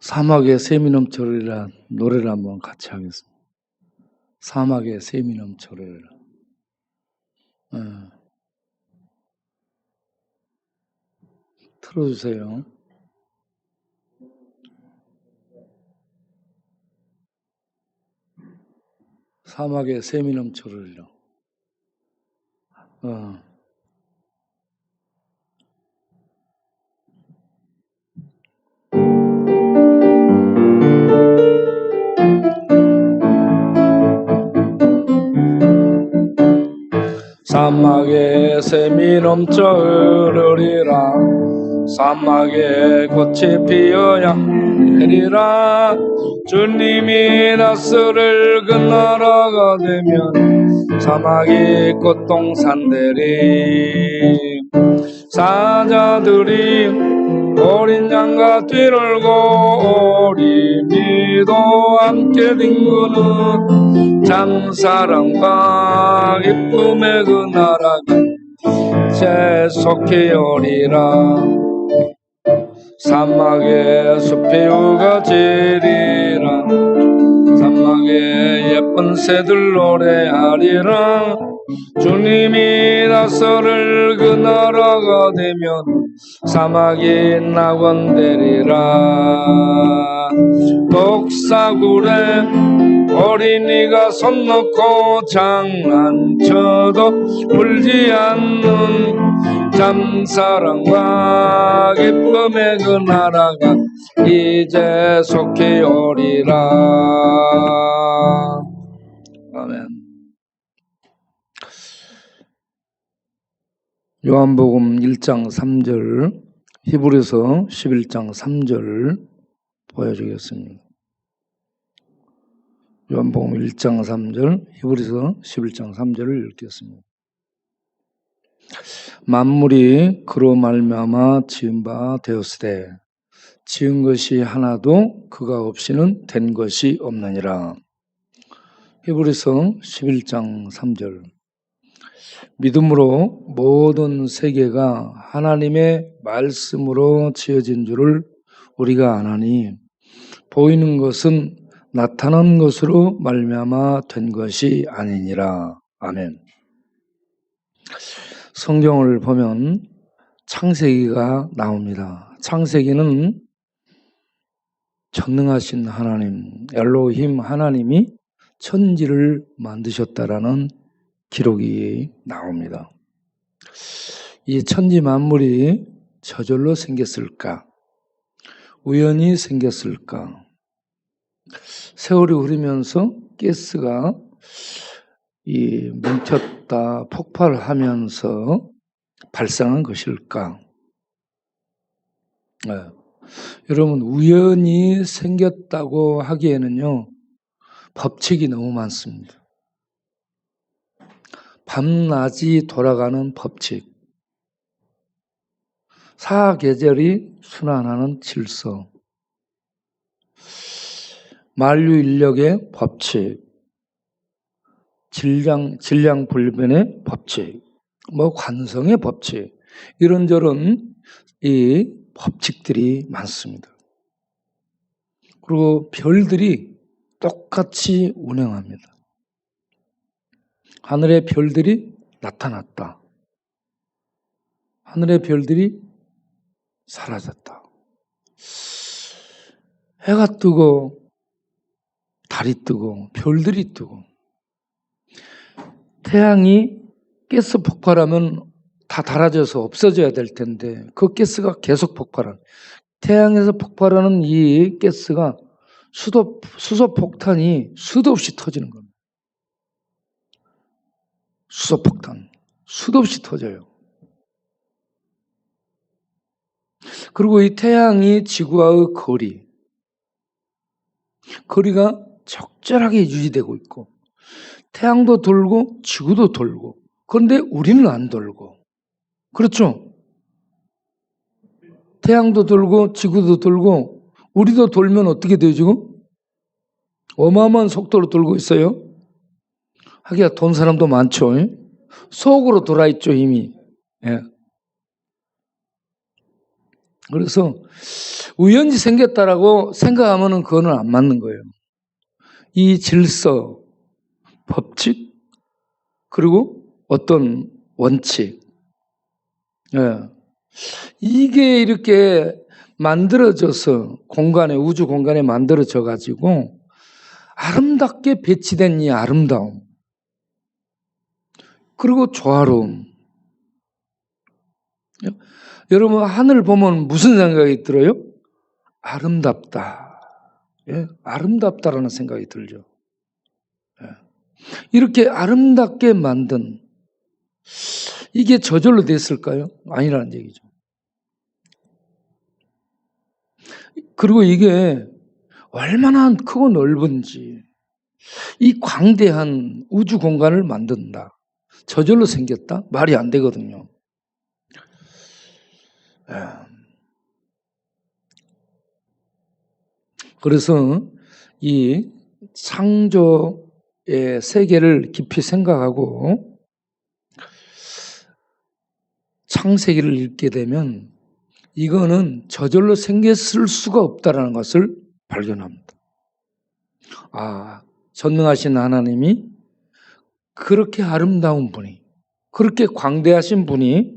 사막에 샘이 넘쳐르리라 노래를 한번 같이 하겠습니다. 사막에 샘이 넘쳐르리라. 틀어주세요. 사막에 샘이 넘쳐르리라. 사막에 샘이 넘쳐 흐르리라. 사막에 꽃이 피어야 되리라. 주님이 다스릴 그 나라가 되면 사막이 꽃동산 되리. 사자들이 어린 양과 뒤를고 어린이도 함께 뒹구는 참사랑과 기쁨의 그 나라가 재속히 오리라. 사막에 숲이 우거지리라. 사막에 예쁜 새들 노래하리라. 주님이 다스릴 그 나라가 되면 사막이 낙원되리라. 독사굴에 어린이가 손 놓고 장난쳐도 울지 않는 참사랑과 기쁨의 그 나라가 이제 속히 오리라. 아멘. 요한복음 1장 3절, 히브리서 11장 3절 보여주겠습니다. 요한복음 1장 3절, 히브리서 11장 3절을 읽겠습니다. 만물이 그로 말미암아 지은 바 되었으되 지은 것이 하나도 그가 없이는 된 것이 없느니라. 히브리서 11장 3절. 믿음으로 모든 세계가 하나님의 말씀으로 지어진 줄을 우리가 아나니 보이는 것은 나타난 것으로 말미암아 된 것이 아니니라. 아멘. 성경을 보면 창세기가 나옵니다. 창세기는 전능하신 하나님, 엘로힘 하나님이 천지를 만드셨다라는 기록이 나옵니다. 이 천지 만물이 저절로 생겼을까? 우연히 생겼을까? 세월이 흐르면서 가스가 뭉쳤다 폭발하면서 발생한 것일까? 여러분, 우연히 생겼다고 하기에는요, 법칙이 너무 많습니다. 밤낮이 돌아가는 법칙, 사계절이 순환하는 질서, 만류인력의 법칙, 질량 불변의 법칙, 관성의 법칙, 이런저런 이 법칙들이 많습니다. 그리고 별들이 똑같이 운행합니다. 하늘의 별들이 나타났다. 하늘의 별들이 사라졌다. 해가 뜨고 달이 뜨고 별들이 뜨고, 태양이 가스 폭발하면 다 달아져서 없어져야 될 텐데 그 가스가 계속 폭발하는, 태양에서 폭발하는 이 가스가 수소폭탄이 수도 없이 터지는 겁니다. 수소폭탄 수도 없이 터져요. 그리고 이 태양이 지구와의 거리가 적절하게 유지되고 있고, 태양도 돌고 지구도 돌고, 그런데 우리는 안 돌고. 그렇죠? 태양도 돌고 지구도 돌고 우리도 돌면 어떻게 돼요 지금? 어마어마한 속도로 돌고 있어요. 하기야 돈 사람도 많죠. 속으로 돌아있죠, 이미. 예. 그래서 우연히 생겼다라고 생각하면은 그거는 안 맞는 거예요. 이 질서, 법칙, 그리고 어떤 원칙, 예. 이게 이렇게 만들어져서 우주 공간에 만들어져 가지고 아름답게 배치된 이 아름다움, 그리고 조화로움. 여러분, 하늘 보면 무슨 생각이 들어요? 아름답다. 예? 아름답다라는 생각이 들죠. 예. 이렇게 아름답게 만든, 이게 저절로 됐을까요? 아니라는 얘기죠. 그리고 이게 얼마나 크고 넓은지, 이 광대한 우주 공간을 만든다. 저절로 생겼다? 말이 안 되거든요. 그래서 이 창조의 세계를 깊이 생각하고 창세기를 읽게 되면 이거는 저절로 생겼을 수가 없다는 것을 발견합니다. 아, 전능하신 하나님이 그렇게 아름다운 분이, 그렇게 광대하신 분이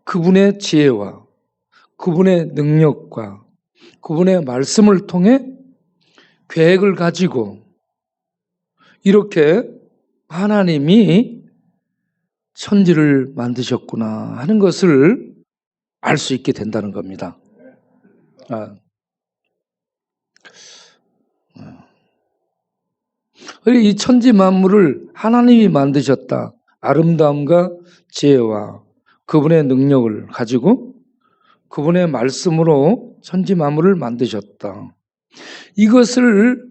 그분의 지혜와 그분의 능력과 그분의 말씀을 통해 계획을 가지고 이렇게 하나님이 천지를 만드셨구나 하는 것을 알 수 있게 된다는 겁니다. 이 천지 만물을 하나님이 만드셨다. 아름다움과 지혜와 그분의 능력을 가지고 그분의 말씀으로 천지 만물을 만드셨다. 이것을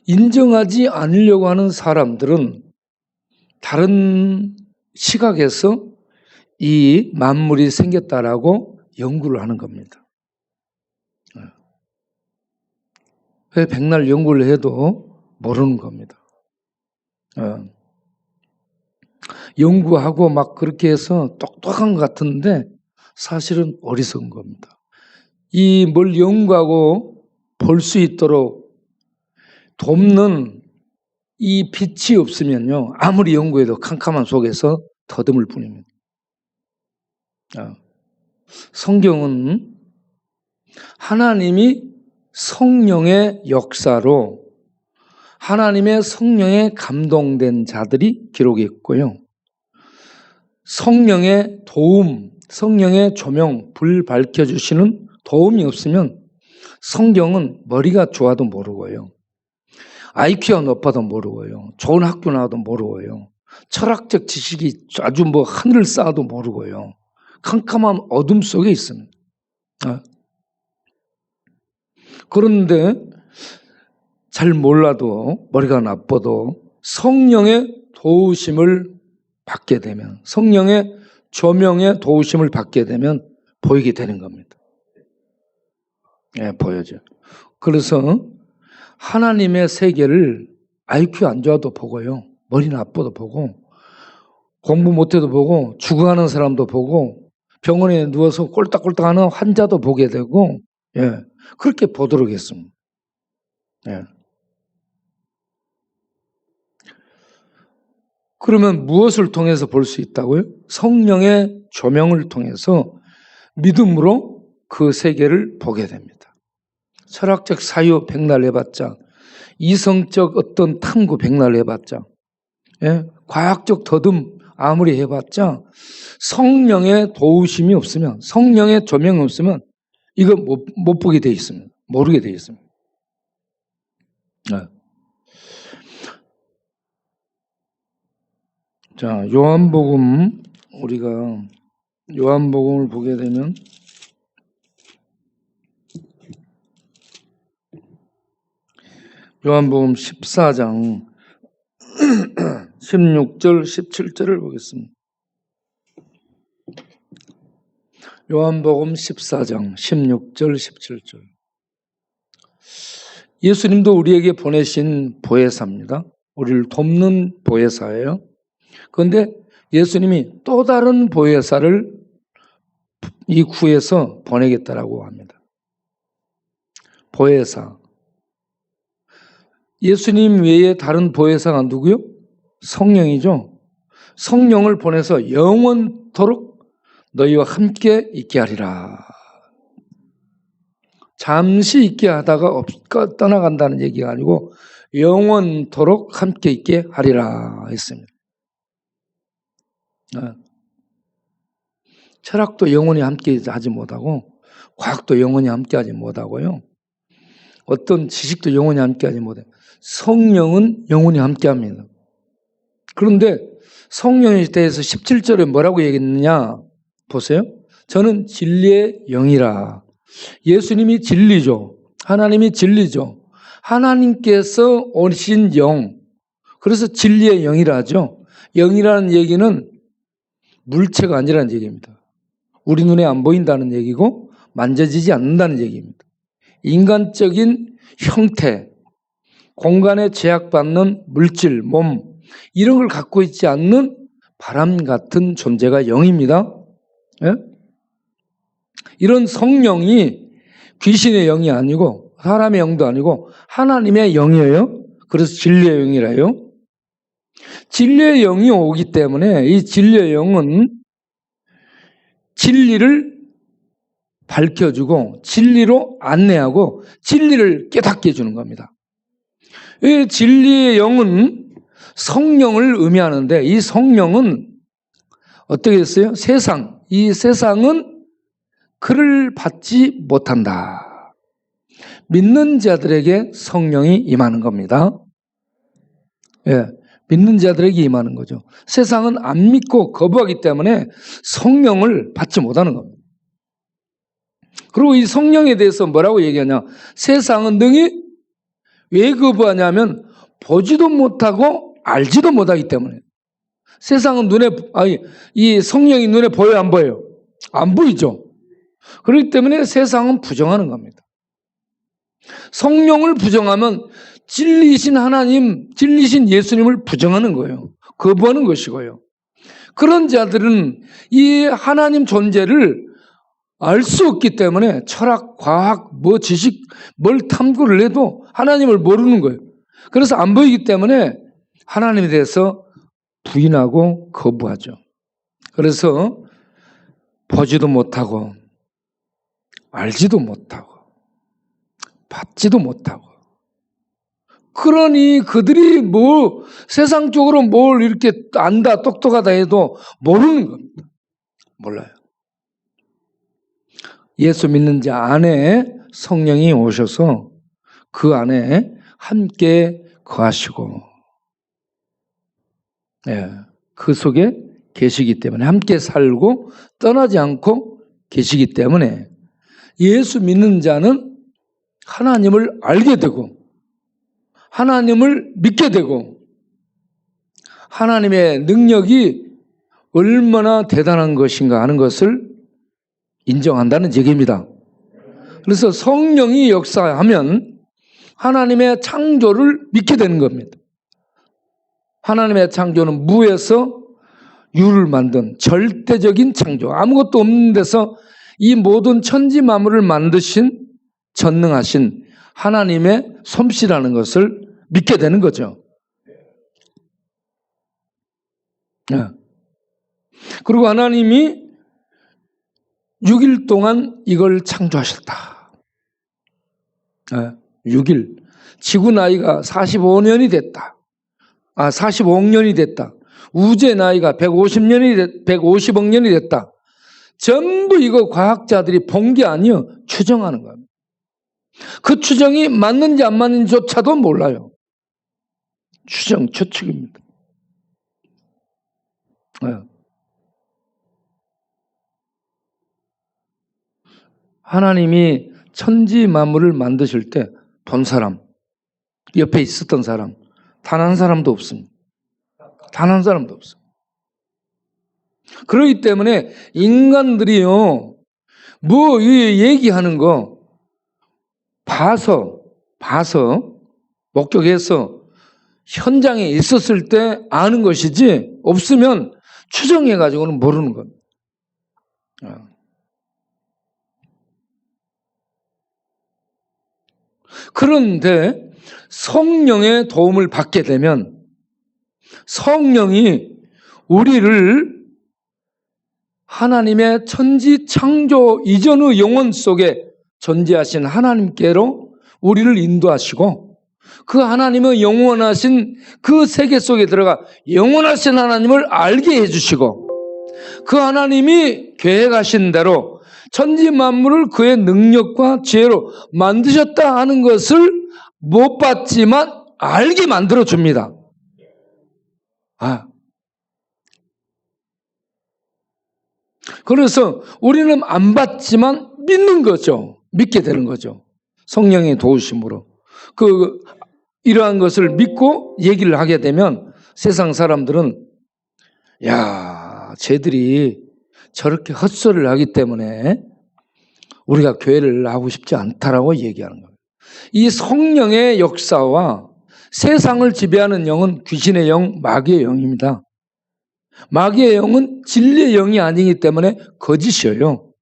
인정하지 않으려고 하는 사람들은 다른 시각에서 이 만물이 생겼다라고 연구를 하는 겁니다. 왜 백날 연구를 해도 모르는 겁니다. 연구하고 막 그렇게 해서 똑똑한 것 같은데 사실은 어리석은 겁니다. 이 뭘 연구하고 볼 수 있도록 돕는 이 빛이 없으면요, 아무리 연구해도 캄캄한 속에서 더듬을 뿐입니다. 성경은 하나님이 성령의 역사로 하나님의 성령에 감동된 자들이 기록이 있고요. 성령의 도움, 성령의 조명, 불 밝혀주시는 도움이 없으면 성경은 머리가 좋아도 모르고요. IQ가 높아도 모르고요. 좋은 학교 나와도 모르고요. 철학적 지식이 아주 하늘을 쌓아도 모르고요. 캄캄한 어둠 속에 있습니다. 그런데 잘 몰라도 머리가 나빠도 성령의 도우심을 받게 되면, 성령의 조명의 도우심을 받게 되면 보이게 되는 겁니다. 보여져요. 그래서 하나님의 세계를 IQ 안 좋아도 보고요. 머리 나빠도 보고, 공부 못해도 보고, 죽어가는 사람도 보고, 병원에 누워서 꼴딱꼴딱하는 환자도 보게 되고, 그렇게 보도록 했습니다. 그러면 무엇을 통해서 볼 수 있다고요? 성령의 조명을 통해서 믿음으로 그 세계를 보게 됩니다. 철학적 사유 백날 해봤자, 이성적 어떤 탐구 백날 해봤자, 과학적 더듬 아무리 해봤자 성령의 도우심이 없으면, 성령의 조명이 없으면 이거 못 보게 돼 있습니다. 모르게 돼 있습니다. 자, 요한복음, 우리가 요한복음을 보게 되면 요한복음 14장 16절 17절을 보겠습니다. 요한복음 14장 16절 17절. 예수님도 우리에게 보내신 보혜사입니다. 우리를 돕는 보혜사예요. 그런데 예수님이 또 다른 보혜사를 이 구에서 보내겠다라고 합니다. 보혜사. 예수님 외에 다른 보혜사가 누구요? 성령이죠. 성령을 보내서 영원토록 너희와 함께 있게 하리라. 잠시 있게 하다가 떠나간다는 얘기가 아니고 영원토록 함께 있게 하리라 했습니다. 철학도 영원히 함께 하지 못하고 과학도 영원히 함께 하지 못하고요. 어떤 지식도 영원히 함께 하지 못해요. 성령은 영원히 함께 합니다. 그런데 성령에 대해서 17절에 뭐라고 얘기했느냐 보세요. 저는 진리의 영이라. 예수님이 진리죠. 하나님이 진리죠. 하나님께서 오신 영. 그래서 진리의 영이라 하죠. 영이라는 얘기는 물체가 아니라는 얘기입니다. 우리 눈에 안 보인다는 얘기고 만져지지 않는다는 얘기입니다. 인간적인 형태, 공간에 제약받는 물질, 몸 이런 걸 갖고 있지 않는 바람 같은 존재가 영입니다. 예? 이런 성령이 귀신의 영이 아니고 사람의 영도 아니고 하나님의 영이에요. 그래서 진리의 영이라요. 진리의 영이 오기 때문에 이 진리의 영은 진리를 밝혀주고 진리로 안내하고 진리를 깨닫게 해주는 겁니다. 이 진리의 영은 성령을 의미하는데 이 성령은 어떻게 됐어요? 이 세상은 그를 받지 못한다. 믿는 자들에게 성령이 임하는 겁니다. 예, 믿는 자들에게 임하는 거죠. 세상은 안 믿고 거부하기 때문에 성령을 받지 못하는 겁니다. 그리고 이 성령에 대해서 뭐라고 얘기하냐? 세상은 능히 왜 거부하냐면 보지도 못하고 알지도 못하기 때문에. 세상은 이 성령이 눈에 보여요, 안 보여요? 안 보이죠. 그렇기 때문에 세상은 부정하는 겁니다. 성령을 부정하면 진리신 하나님, 진리신 예수님을 부정하는 거예요. 거부하는 것이고요. 그런 자들은 이 하나님 존재를 알 수 없기 때문에 철학, 과학, 지식, 뭘 탐구를 해도 하나님을 모르는 거예요. 그래서 안 보이기 때문에 하나님에 대해서 부인하고 거부하죠. 그래서 보지도 못하고 알지도 못하고 받지도 못하고 그러니 그들이 세상적으로 뭘 이렇게 안다 똑똑하다 해도 모르는 겁니다. 몰라요. 예수 믿는 자 안에 성령이 오셔서 그 안에 함께 거하시고 그 속에 계시기 때문에 함께 살고 떠나지 않고 계시기 때문에 예수 믿는 자는 하나님을 알게 되고 하나님을 믿게 되고 하나님의 능력이 얼마나 대단한 것인가 하는 것을 인정한다는 얘기입니다. 그래서 성령이 역사하면 하나님의 창조를 믿게 되는 겁니다. 하나님의 창조는 무에서 유를 만든 절대적인 창조, 아무것도 없는 데서 이 모든 천지 만물을 만드신 전능하신 하나님의 솜씨라는 것을 믿게 되는 거죠. 그리고 하나님이 6일 동안 이걸 창조하셨다. 6일. 지구 나이가 45년이 됐다. 45억 년이 됐다. 우주의 나이가 150억 년이 됐다. 전부 이거 과학자들이 본 게 아니요. 추정하는 겁니다. 그 추정이 맞는지 안 맞는지조차도 몰라요. 추측입니다. 하나님이 천지 만물을 만드실 때 본 사람, 옆에 있었던 사람, 단 한 사람도 없습니다. 단 한 사람도 없어요. 그렇기 때문에 인간들이요, 이 얘기하는 거 봐서 목격해서 현장에 있었을 때 아는 것이지 없으면 추정해가지고는 모르는 겁니다. 그런데 성령의 도움을 받게 되면 성령이 우리를 하나님의 천지 창조 이전의 영혼 속에 존재하신 하나님께로 우리를 인도하시고 그 하나님의 영원하신 그 세계 속에 들어가 영원하신 하나님을 알게 해주시고 그 하나님이 계획하신 대로 천지 만물을 그의 능력과 지혜로 만드셨다 하는 것을 못 봤지만 알게 만들어 줍니다. 그래서 우리는 안 봤지만 믿는 거죠. 믿게 되는 거죠. 성령의 도우심으로. 이러한 것을 믿고 얘기를 하게 되면 세상 사람들은 쟤들이 저렇게 헛소리를 하기 때문에 우리가 교회를 나오고 싶지 않다라고 얘기하는 거예요. 이 성령의 역사와 세상을 지배하는 영은 귀신의 영, 마귀의 영입니다. 마귀의 영은 진리의 영이 아니기 때문에 거짓이에요.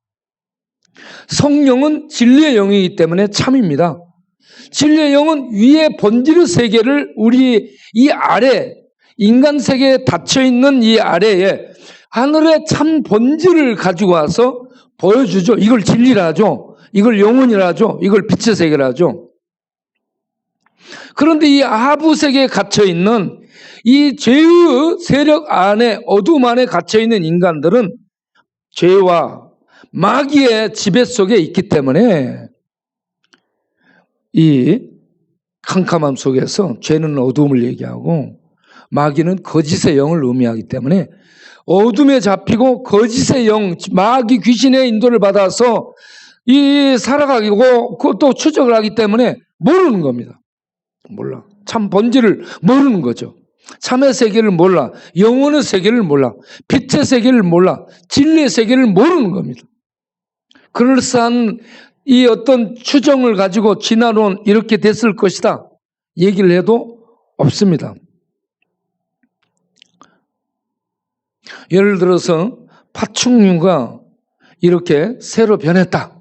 성령은 진리의 영이기 때문에 참입니다. 진리의 영은 위의 본질의 세계를 우리 이 아래 인간 세계에 닫혀있는 이 아래에 하늘의 참 본질을 가지고 와서 보여주죠. 이걸 진리라 하죠. 이걸 영혼이라 하죠. 이걸 빛의 세계라 하죠. 그런데 이 하부 세계에 갇혀있는 이 죄의 세력 안에 어둠 안에 갇혀있는 인간들은 죄와 마귀의 지배 속에 있기 때문에 이 캄캄함 속에서 죄는 어둠을 얘기하고 마귀는 거짓의 영을 의미하기 때문에 어둠에 잡히고 거짓의 영, 마귀 귀신의 인도를 받아서 살아가고 그것도 추적을 하기 때문에 모르는 겁니다. 몰라. 참 본질을 모르는 거죠. 참의 세계를 몰라. 영혼의 세계를 몰라. 빛의 세계를 몰라. 진리의 세계를 모르는 겁니다. 그럴싸한 이 어떤 추정을 가지고 진화론 이렇게 됐을 것이다 얘기를 해도 없습니다. 예를 들어서 파충류가 이렇게 새로 변했다.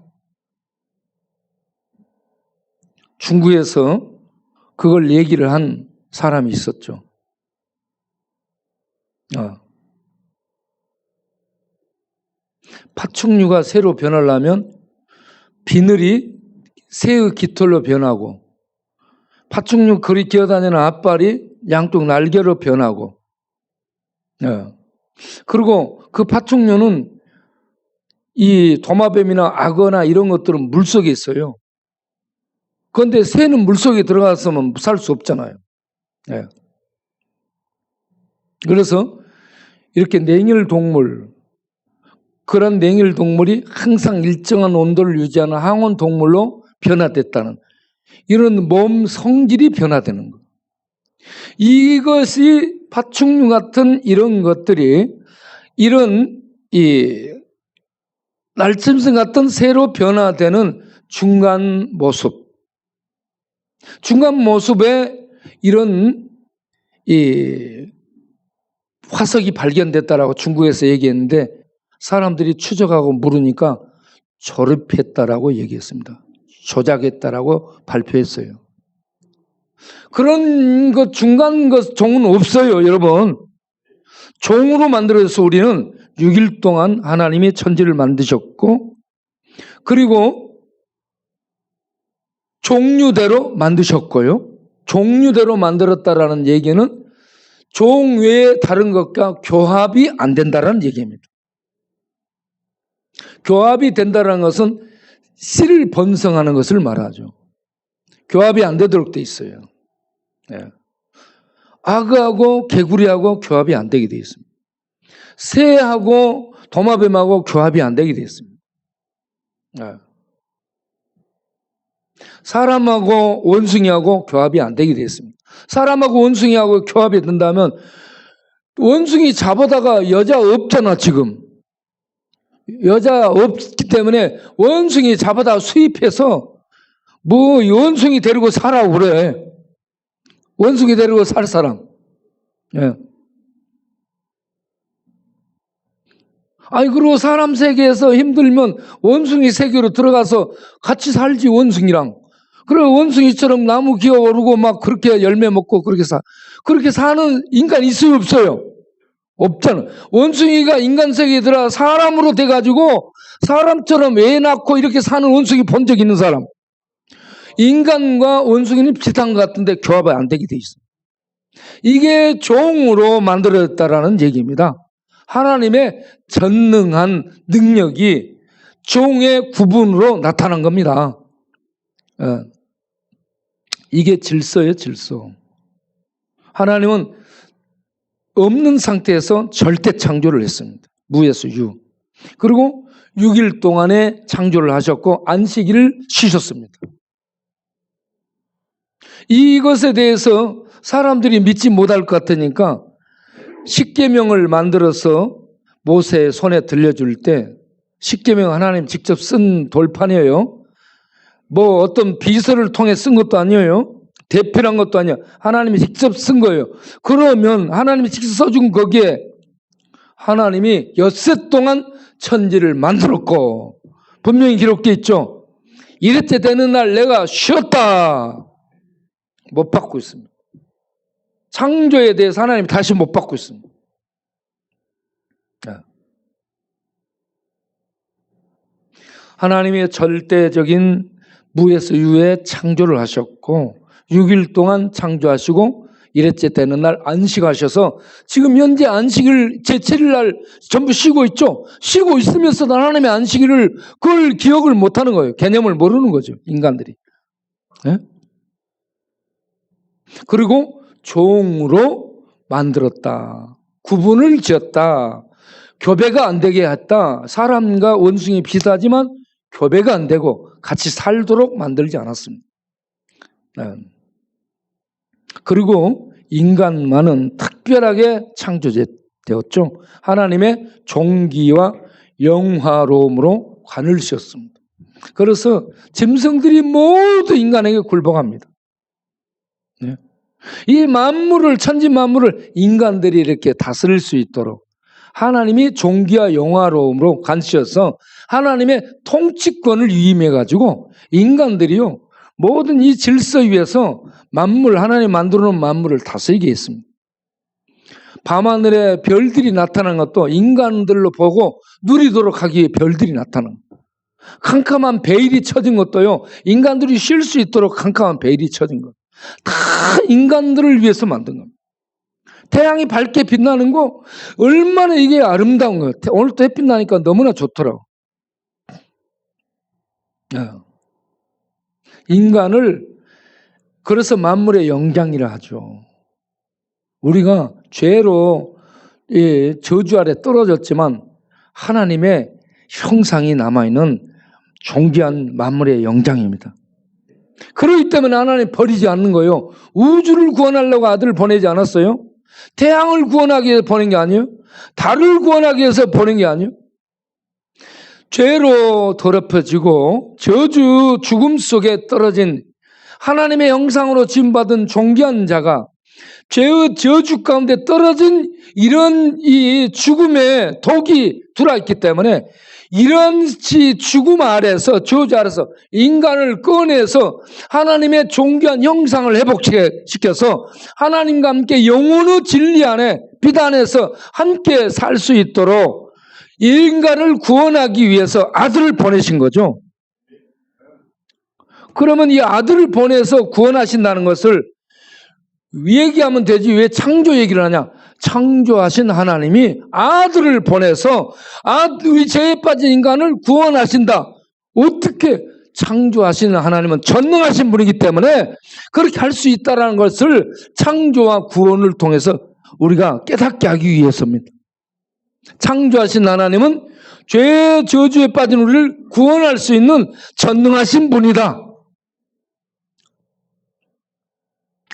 중국에서 그걸 얘기를 한 사람이 있었죠. 파충류가 새로 변하려면 비늘이 새의 깃털로 변하고 파충류 거리 기어다니는 앞발이 양쪽 날개로 변하고 그리고 그 파충류는 이 도마뱀이나 악어나 이런 것들은 물속에 있어요. 그런데 새는 물속에 들어갔으면 살 수 없잖아요. 그래서 이렇게 냉혈 동물, 그런 냉혈 동물이 항상 일정한 온도를 유지하는 항온 동물로 변화됐다는 이런 몸 성질이 변화되는 것. 이것이 파충류 같은 이런 것들이 이런 날짐승 같은 새로 변화되는 중간 모습에 이런 화석이 발견됐다라고 중국에서 얘기했는데 사람들이 추적하고 물으니까 조립했다라고 얘기했습니다. 조작했다라고 발표했어요. 그런 것 중간 것 종은 없어요, 여러분. 종으로 만들어서 우리는 6일 동안 하나님이 천지를 만드셨고 그리고 종류대로 만드셨고요. 종류대로 만들었다라는 얘기는 종 외에 다른 것과 교합이 안 된다라는 얘기입니다. 교합이 된다는 것은 씨를 번성하는 것을 말하죠. 교합이 안 되도록 돼 있어요. 악어하고 개구리하고 교합이 안 되게 돼 있습니다. 새하고 도마뱀하고 교합이 안 되게 돼 있습니다. 사람하고 원숭이하고 교합이 안 되게 돼 있습니다. 사람하고 원숭이하고 교합이 된다면 원숭이 잡아다가 여자 없잖아 지금. 여자 없기 때문에 원숭이 잡아다 수입해서 원숭이 데리고 살라고 그래. 원숭이 데리고 살 사람. 그리고 사람 세계에서 힘들면 원숭이 세계로 들어가서 같이 살지 원숭이랑. 그리고 원숭이처럼 나무 기어오르고 막 그렇게 열매 먹고 그렇게 사는 인간 있어요, 없어요? 없잖아. 원숭이가 인간 세계에 들어 사람으로 돼가지고 사람처럼 애 낳고 이렇게 사는 원숭이 본 적 있는 사람? 인간과 원숭이는 비슷한 것 같은데 교합이 안 되게 돼 있어요. 이게 종으로 만들어졌다라는 얘기입니다. 하나님의 전능한 능력이 종의 구분으로 나타난 겁니다. 이게 질서예요, 질서. 하나님은 없는 상태에서 절대 창조를 했습니다. 무에서 유. 그리고 6일 동안에 창조를 하셨고 안식일을 쉬셨습니다. 이것에 대해서 사람들이 믿지 못할 것 같으니까 십계명을 만들어서 모세의 손에 들려줄 때, 십계명 하나님 직접 쓴 돌판이에요. 뭐 어떤 비서를 통해 쓴 것도 아니에요. 대표란 것도 아니야. 하나님이 직접 쓴 거예요. 그러면 하나님이 직접 써준 거기에 하나님이 엿새 동안 천지를 만들었고, 분명히 기록되어 있죠. 이랬째 되는 날 내가 쉬었다. 못 받고 있습니다. 창조에 대해서 하나님 다시 못 받고 있습니다. 하나님의 절대적인 무에서 유에 창조를 하셨고 6일 동안 창조하시고 일회째 되는 날 안식하셔서 지금 현재 안식일 제7일 날 전부 쉬고 있죠. 쉬고 있으면서도 하나님의 안식일을 그걸 기억을 못하는 거예요. 개념을 모르는 거죠, 인간들이. 네? 그리고 종으로 만들었다. 구분을 지었다. 교배가 안 되게 했다. 사람과 원숭이 비슷하지만 교배가 안 되고 같이 살도록 만들지 않았습니다. 그리고 인간만은 특별하게 창조되었죠. 하나님의 존귀와 영화로움으로 관을 씌웠습니다. 그래서 짐승들이 모두 인간에게 굴복합니다. 네. 이 만물을, 천지 만물을 인간들이 이렇게 다스릴 수 있도록 하나님이 존귀와 영화로움으로 관시어서 하나님의 통치권을 위임해가지고 인간들이요, 모든 이 질서 위에서 만물, 하나님 만들어 놓은 만물을 다스리게 했습니다. 밤하늘에 별들이 나타난 것도 인간들로 보고 누리도록 하기에 별들이 나타난 거예요. 캄캄한 베일이 쳐진 것도요, 인간들이 쉴 수 있도록 캄캄한 베일이 쳐진 거예요. 다 인간들을 위해서 만든 겁니다. 태양이 밝게 빛나는 거 얼마나 이게 아름다운 거예요. 오늘 또 햇빛 나니까 너무나 좋더라고. 인간을 그래서 만물의 영장이라 하죠. 우리가 죄로 저주 아래 떨어졌지만 하나님의 형상이 남아있는 존귀한 만물의 영장입니다. 그렇기 때문에 하나님 버리지 않는 거예요. 우주를 구원하려고 아들을 보내지 않았어요? 태양을 구원하기 위해서 보낸 게 아니에요? 달을 구원하기 위해서 보낸 게 아니에요? 죄로 더럽혀지고 저주, 죽음 속에 떨어진 하나님의 형상으로 지음받은 존귀한 자가 죄의 저주 가운데 떨어진 이런 이 죽음의 독이 들어있기 때문에 이런 죽음 아래서, 저주 아래서 인간을 꺼내서 하나님의 존귀한 형상을 회복시켜서 하나님과 함께 영원의 진리 안에 빛 안에서 함께 살 수 있도록 인간을 구원하기 위해서 아들을 보내신 거죠. 그러면 이 아들을 보내서 구원하신다는 것을 얘기하면 되지 왜 창조 얘기를 하냐? 창조하신 하나님이 아들을 보내서 우리 죄에 빠진 인간을 구원하신다. 어떻게? 창조하시는 하나님은 전능하신 분이기 때문에 그렇게 할 수 있다는 것을 창조와 구원을 통해서 우리가 깨닫게 하기 위해서입니다. 창조하신 하나님은 죄의 저주에 빠진 우리를 구원할 수 있는 전능하신 분이다.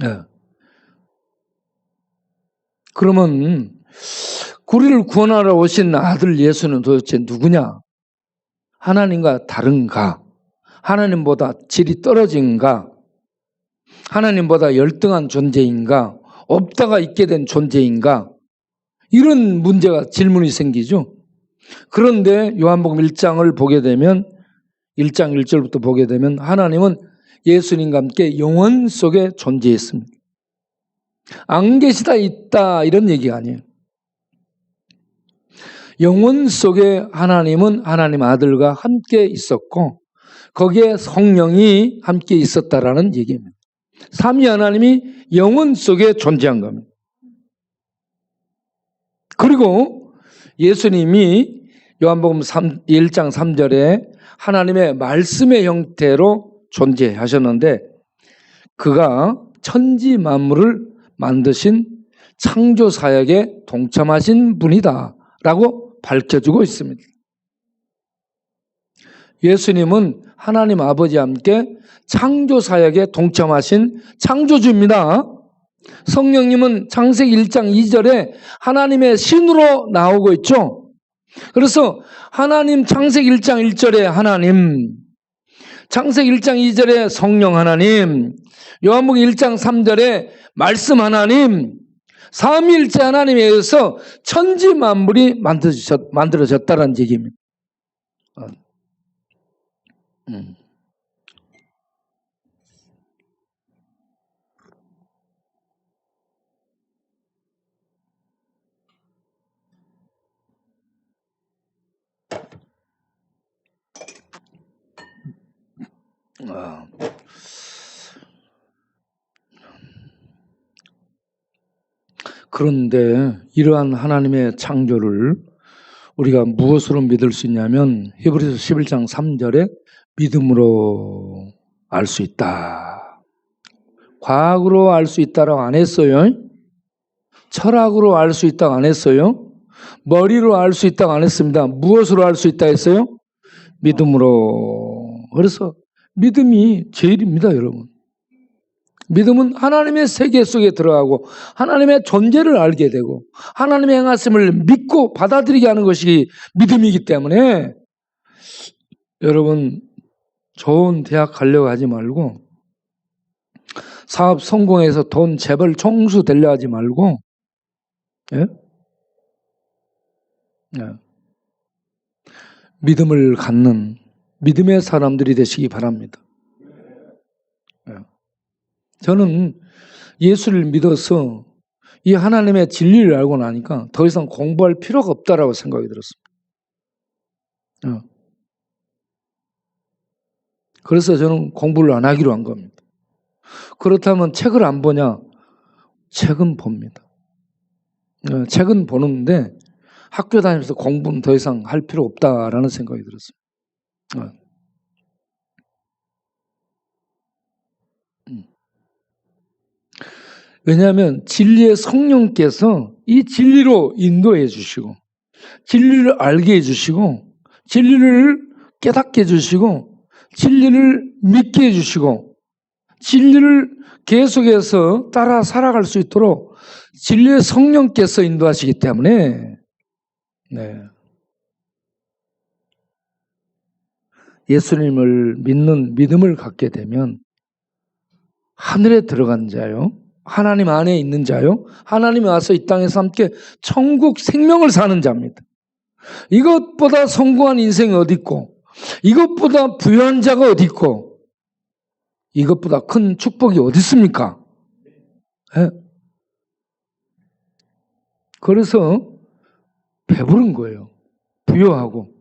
네. 그러면 우리를 구원하러 오신 아들 예수는 도대체 누구냐? 하나님과 다른가? 하나님보다 질이 떨어진가? 하나님보다 열등한 존재인가? 없다가 있게 된 존재인가? 이런 문제가 질문이 생기죠. 그런데 요한복음 1장을 보게 되면 1장 1절부터 보게 되면 하나님은 예수님과 함께 영원 속에 존재했습니다. 안 계시다 있다 이런 얘기가 아니에요. 영원 속에 하나님은 하나님 아들과 함께 있었고 거기에 성령이 함께 있었다라는 얘기입니다. 삼위 하나님이 영원 속에 존재한 겁니다. 그리고 예수님이 요한복음 1장 3절에 하나님의 말씀의 형태로 존재하셨는데 그가 천지 만물을 만드신 창조 사역에 동참하신 분이다 라고 밝혀주고 있습니다. 예수님은 하나님 아버지와 함께 창조 사역에 동참하신 창조주입니다. 성령님은 창세기 1장 2절에 하나님의 신으로 나오고 있죠. 그래서 하나님 창세기 1장 1절에 하나님, 창세기 1장 2절에 성령 하나님, 요한복음 1장 3절에 말씀 하나님, 삼위일체 하나님에 의해서 천지 만물이 만들어졌다는 얘기입니다. 그런데 이러한 하나님의 창조를 우리가 무엇으로 믿을 수 있냐면 히브리서 11장 3절에 믿음으로 알 수 있다. 과학으로 알 수 있다라고 안 했어요. 철학으로 알 수 있다고 안 했어요. 머리로 알 수 있다고 안 했습니다. 무엇으로 알 수 있다 했어요? 믿음으로. 그래서 믿음이 제일입니다, 여러분. 믿음은 하나님의 세계 속에 들어가고 하나님의 존재를 알게 되고 하나님의 행하심을 믿고 받아들이게 하는 것이 믿음이기 때문에 여러분 좋은 대학 가려고 하지 말고 사업 성공해서 돈 재벌 총수 되려 하지 말고 예? 예. 믿음을 갖는 믿음의 사람들이 되시기 바랍니다. 예. 저는 예수를 믿어서 이 하나님의 진리를 알고 나니까 더 이상 공부할 필요가 없다라고 생각이 들었습니다. 그래서 저는 공부를 안 하기로 한 겁니다. 그렇다면 책을 안 보냐? 책은 봅니다. 책은 보는데 학교 다니면서 공부는 더 이상 할 필요 없다라는 생각이 들었습니다. 왜냐하면 진리의 성령께서 이 진리로 인도해 주시고 진리를 알게 해 주시고 진리를 깨닫게 해 주시고 진리를 믿게 해 주시고 진리를 계속해서 따라 살아갈 수 있도록 진리의 성령께서 인도하시기 때문에 예수님을 믿는 믿음을 갖게 되면 하늘에 들어간 자요, 하나님 안에 있는 자요, 하나님이 와서 이 땅에서 함께 천국 생명을 사는 자입니다. 이것보다 성공한 인생이 어디 있고 이것보다 부유한 자가 어디 있고 이것보다 큰 축복이 어디 있습니까? 네? 그래서 배부른 거예요. 부유하고.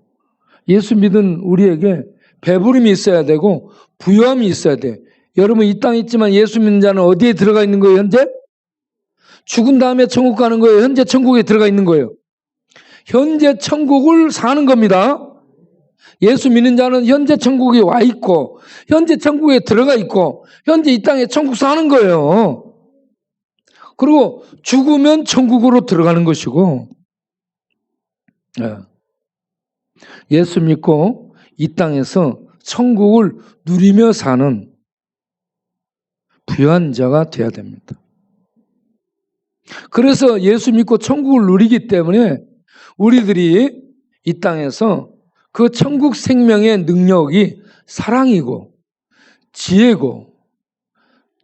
예수 믿은 우리에게 배부름이 있어야 되고 부유함이 있어야 돼. 여러분 이 땅에 있지만 예수 믿는 자는 어디에 들어가 있는 거예요? 현재? 죽은 다음에 천국 가는 거예요? 현재 천국에 들어가 있는 거예요? 현재 천국을 사는 겁니다. 예수 믿는 자는 현재 천국에 와 있고 현재 천국에 들어가 있고 현재 이 땅에 천국 사는 거예요. 그리고 죽으면 천국으로 들어가는 것이고 예수 믿고 이 땅에서 천국을 누리며 사는 부유한 자가 돼야 됩니다. 그래서 예수 믿고 천국을 누리기 때문에 우리들이 이 땅에서 그 천국 생명의 능력이 사랑이고 지혜고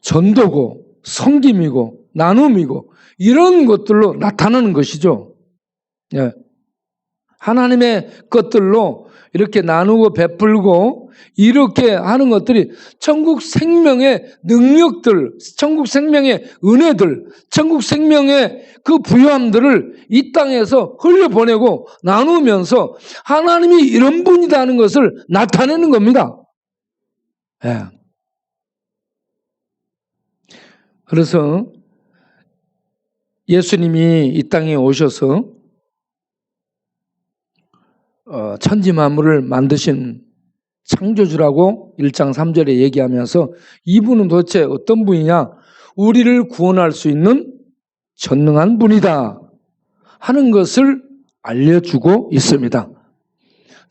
전도고 섬김이고 나눔이고 이런 것들로 나타나는 것이죠. 예. 하나님의 것들로 이렇게 나누고 베풀고 이렇게 하는 것들이 천국 생명의 능력들, 천국 생명의 은혜들, 천국 생명의 그 부요함들을 이 땅에서 흘려보내고 나누면서 하나님이 이런 분이라는 것을 나타내는 겁니다. 예. 그래서 예수님이 이 땅에 오셔서 천지 만물을 만드신 창조주라고 1장 3절에 얘기하면서 이분은 도대체 어떤 분이냐? 우리를 구원할 수 있는 전능한 분이다 하는 것을 알려주고 있습니다.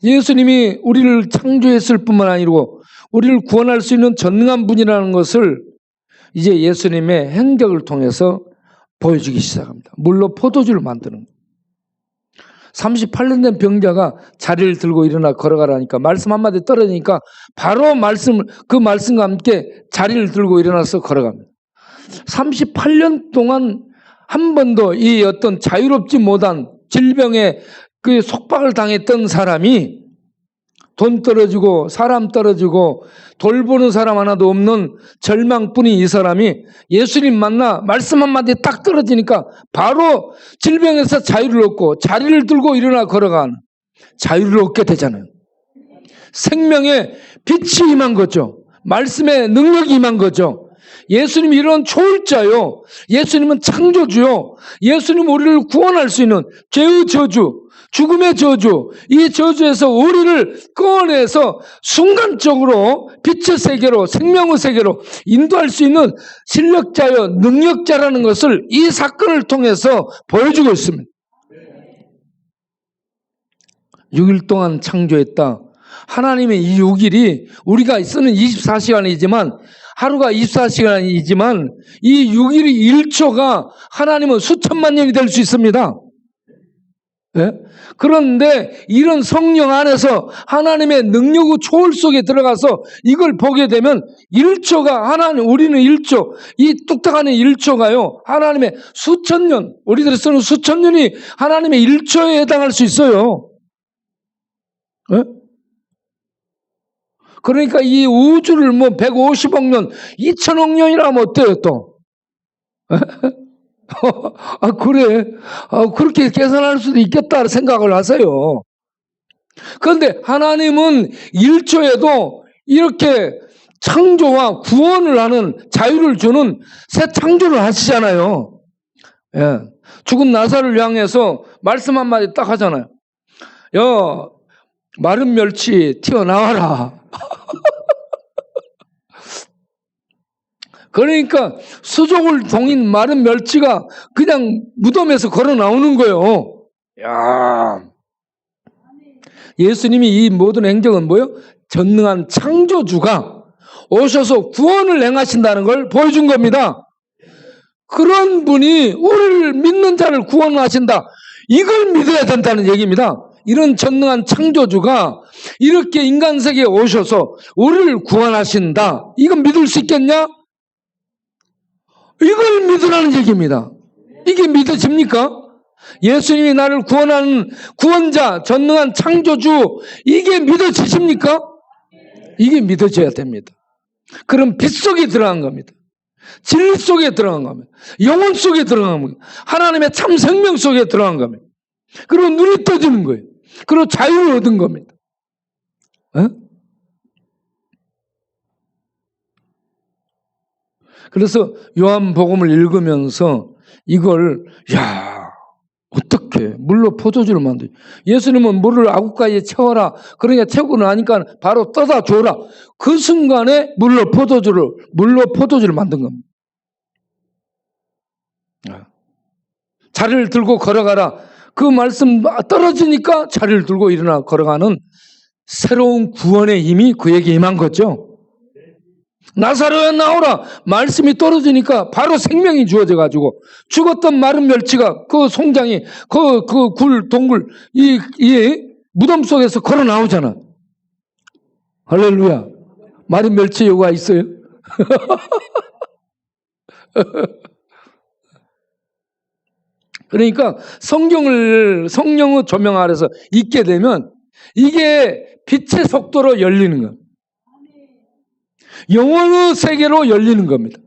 예수님이 우리를 창조했을 뿐만 아니고 우리를 구원할 수 있는 전능한 분이라는 것을 이제 예수님의 행적을 통해서 보여주기 시작합니다. 물로 포도주를 만드는 거예요. 38년 된 병자가 자리를 들고 일어나 걸어가라니까 말씀 한마디 떨어지니까 바로 그 말씀과 함께 자리를 들고 일어나서 걸어갑니다. 38년 동안 한 번도 이 어떤 자유롭지 못한 질병에 그 속박을 당했던 사람이 돈 떨어지고 사람 떨어지고 돌보는 사람 하나도 없는 절망뿐인 이 사람이 예수님 만나 말씀 한마디 딱 떨어지니까 바로 질병에서 자유를 얻고 자리를 들고 일어나 걸어가는 자유를 얻게 되잖아요. 생명의 빛이 임한 거죠. 말씀의 능력이 임한 거죠. 예수님이 이런 초월자요. 예수님은 창조주요. 예수님은 우리를 구원할 수 있는 죄의 저주, 죽음의 저주, 이 저주에서 우리를 꺼내서 순간적으로 빛의 세계로, 생명의 세계로 인도할 수 있는 실력자요, 능력자라는 것을 이 사건을 통해서 보여주고 있습니다. 6일 동안 창조했다. 하나님의 이 6일이 우리가 쓰는 24시간이지만 하루가 24시간이지만 이 6일이 1초가 하나님은 수천만 년이 될 수 있습니다. 예? 그런데 이런 성령 안에서 하나님의 능력의 초월 속에 들어가서 이걸 보게 되면 1초가 우리는 1초, 이 뚝딱하는 1초가요, 하나님의 수천 년, 우리들이 쓰는 수천 년이 하나님의 1초에 해당할 수 있어요. 예? 그러니까 이 우주를 150억 년, 2천억 년이라면 어때요, 또? 그래. 그렇게 계산할 수도 있겠다 생각을 하세요. 그런데 하나님은 1초에도 이렇게 창조와 구원을 하는 자유를 주는 새 창조를 하시잖아요. 예. 죽은 나사를 향해서 말씀 한마디 딱 하잖아요. 야, 마른 멸치 튀어나와라. 그러니까 수족을 동인 마른 멸치가 그냥 무덤에서 걸어 나오는 거예요. 야, 예수님이 이 모든 행적은 뭐예요? 전능한 창조주가 오셔서 구원을 행하신다는 걸 보여준 겁니다. 그런 분이 우리를 믿는 자를 구원하신다. 이걸 믿어야 된다는 얘기입니다. 이런 전능한 창조주가 이렇게 인간 세계에 오셔서 우리를 구원하신다. 이건 믿을 수 있겠냐? 이걸 믿으라는 얘기입니다. 이게 믿어집니까? 예수님이 나를 구원하는 구원자, 전능한 창조주, 이게 믿어지십니까? 이게 믿어져야 됩니다. 그럼 빛 속에 들어간 겁니다. 진리 속에 들어간 겁니다. 영혼 속에 들어간 겁니다. 하나님의 참 생명 속에 들어간 겁니다. 그리고 눈이 떠지는 거예요. 그리고 자유를 얻은 겁니다. 어? 그래서 요한복음을 읽으면서 이걸 어떻게 물로 포도주를 만들? 예수님은 물을 아구가에 채워라. 그러니까 채우고 나니까 바로 떠다 줘라. 그 순간에 물로 포도주를 만든 겁니다. 자리를 들고 걸어가라. 그 말씀 떨어지니까 자리를 들고 일어나 걸어가는 새로운 구원의 힘이 그에게 임한 거죠. 나사로야 나오라. 말씀이 떨어지니까 바로 생명이 주어져 가지고 죽었던 마른 멸치가 그 송장이 그 동굴 이 무덤 속에서 걸어 나오잖아. 할렐루야. 마른 멸치 요가 있어요? 그러니까 성령의 조명 아래서 있게 되면 이게 빛의 속도로 열리는 거예요. 영원의 세계로 열리는 겁니다.